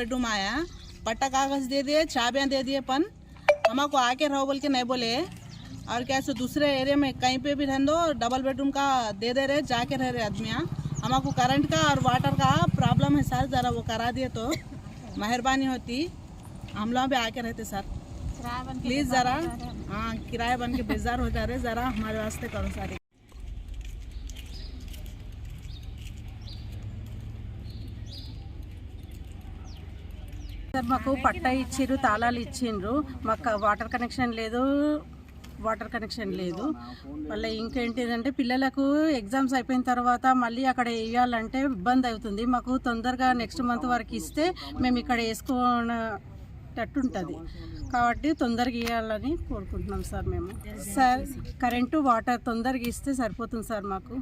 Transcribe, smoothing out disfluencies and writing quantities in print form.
Bedroom आया, पट्टा कागज दे दिए, चाबियाँ दे दिए, पन हमको आके रहो बोल के नहीं बोले। और कैसे दूसरे एरिया में कहीं पे भी रहने दो, डबल बेडरूम का दे दे रहे, जाके रह रहे आदमियाँ। हमको करंट का और वाटर का प्रॉब्लम है सर, ज़रा वो करा दिए तो मेहरबानी होती। हम लोग भी आके रहते सर, प्लीज़ ज़रा। हाँ, किराया बन के बेजार हो जा रहे, ज़रा हमारे वास्ते करो सारी। సార్ మాకు పట్టా ఇచ్చిర్రు, తాళాలు ఇచ్చిండ్రు, మాకు వాటర్ కనెక్షన్ లేదు. మళ్ళీ ఇంకేంటిదంటే పిల్లలకు ఎగ్జామ్స్ అయిపోయిన తర్వాత మళ్ళీ అక్కడ వేయాలంటే ఇబ్బంది అవుతుంది. మాకు తొందరగా నెక్స్ట్ మంత్ వరకు ఇస్తే మేము ఇక్కడ వేసుకునేటట్టు ఉంటుంది. కాబట్టి తొందరగా ఇవ్వాలని కోరుకుంటున్నాం సార్ మేము. సార్ కరెంటు వాటర్ తొందరగా ఇస్తే సరిపోతుంది సార్ మాకు.